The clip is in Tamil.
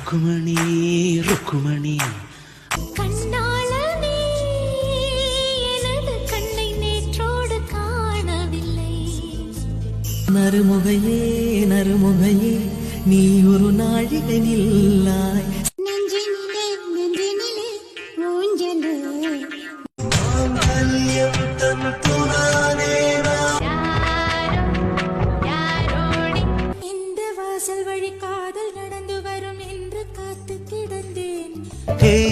ருக்குமணி ருக்குமணி கண்ணாளனே எனது கண்ணை நேற்றோடு காணவில்லை. நறுமுகையே நறுமுகையே நீ ஒரு நாழிகை நில்லாய். நெஞ்சினிலே நெஞ்சினிலே ஊஞ்சலே இந்த வாசல் வழி காதல் நடந்து வரும் என்று காத்து கிடந்தேன். Hey